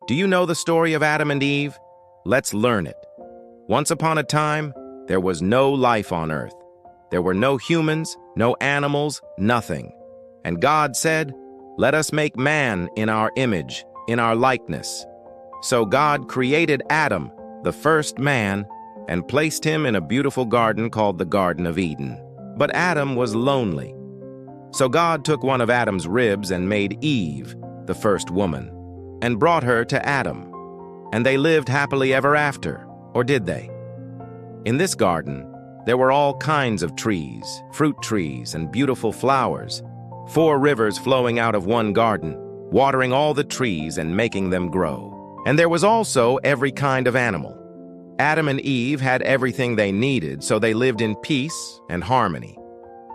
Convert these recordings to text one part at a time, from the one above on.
Do you know the story of Adam and Eve? Let's learn it. Once upon a time, there was no life on earth. There were no humans, no animals, nothing. And God said, "Let us make man in our image, in our likeness." So God created Adam, the first man, and placed him in a beautiful garden called the Garden of Eden. But Adam was lonely. So God took one of Adam's ribs and made Eve, the first woman, and brought her to Adam. And they lived happily ever after, or did they? In this garden, there were all kinds of trees, fruit trees, and beautiful flowers, 4 rivers flowing out of one garden, watering all the trees and making them grow. And there was also every kind of animal. Adam and Eve had everything they needed, so they lived in peace and harmony.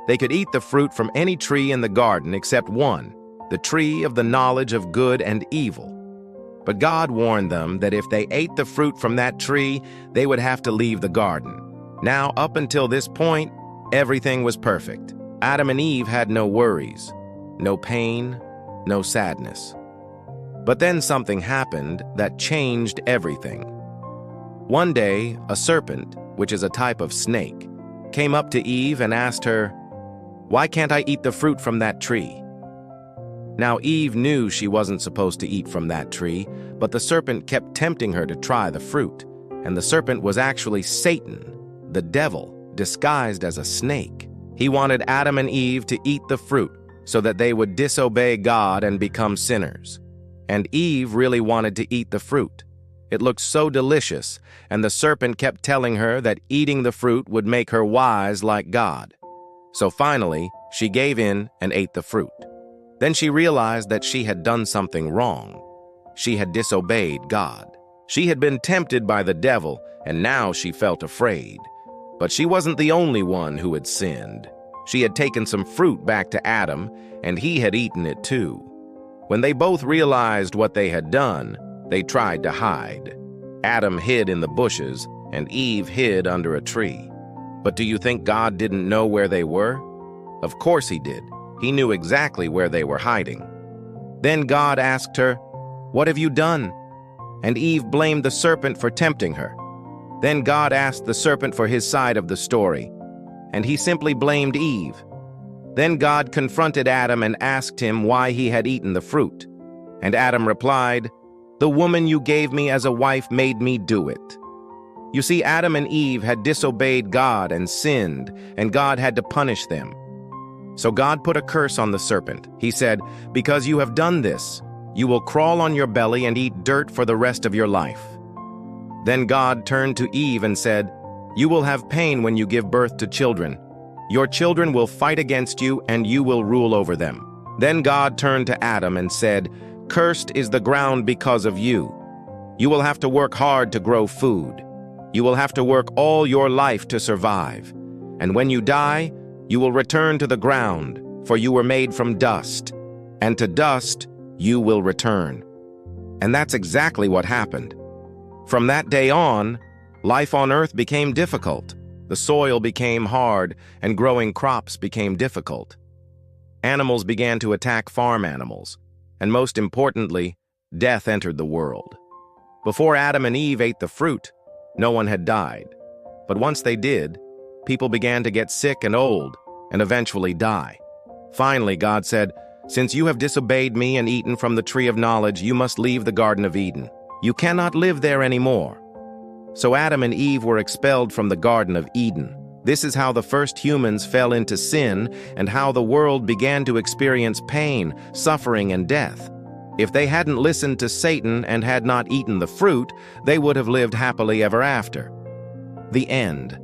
They could eat the fruit from any tree in the garden except one, the tree of the knowledge of good and evil. But God warned them that if they ate the fruit from that tree, they would have to leave the garden. Now, up until this point, everything was perfect. Adam and Eve had no worries, no pain, no sadness. But then something happened that changed everything. One day, a serpent, which is a type of snake, came up to Eve and asked her, "Why can't I eat the fruit from that tree?" Now Eve knew she wasn't supposed to eat from that tree, but the serpent kept tempting her to try the fruit. And the serpent was actually Satan, the devil, disguised as a snake. He wanted Adam and Eve to eat the fruit so that they would disobey God and become sinners. And Eve really wanted to eat the fruit. It looked so delicious, and the serpent kept telling her that eating the fruit would make her wise like God. So finally, she gave in and ate the fruit. Then she realized that she had done something wrong. She had disobeyed God. She had been tempted by the devil, and now she felt afraid. But she wasn't the only one who had sinned. She had taken some fruit back to Adam, and he had eaten it too. When they both realized what they had done, they tried to hide. Adam hid in the bushes, and Eve hid under a tree. But do you think God didn't know where they were? Of course he did. He knew exactly where they were hiding. Then God asked her, "What have you done?" And Eve blamed the serpent for tempting her. Then God asked the serpent for his side of the story, and he simply blamed Eve. Then God confronted Adam and asked him why he had eaten the fruit. And Adam replied, "The woman you gave me as a wife made me do it." You see, Adam and Eve had disobeyed God and sinned, and God had to punish them. So God put a curse on the serpent. He said, "Because you have done this, you will crawl on your belly and eat dirt for the rest of your life." Then God turned to Eve and said, "You will have pain when you give birth to children. Your children will fight against you, and you will rule over them." Then God turned to Adam and said, "Cursed is the ground because of you. You will have to work hard to grow food. You will have to work all your life to survive. And when you die, you will return to the ground, for you were made from dust. And to dust you will return." And that's exactly what happened. From that day on, life on earth became difficult. The soil became hard, and growing crops became difficult. Animals began to attack farm animals, and most importantly, death entered the world. Before Adam and Eve ate the fruit, no one had died. But once they did, people began to get sick and old, and eventually die. Finally, God said, "Since you have disobeyed me and eaten from the tree of knowledge, you must leave the Garden of Eden. You cannot live there anymore." So Adam and Eve were expelled from the Garden of Eden. This is how the first humans fell into sin and how the world began to experience pain, suffering, and death. If they hadn't listened to Satan and had not eaten the fruit, they would have lived happily ever after. The end.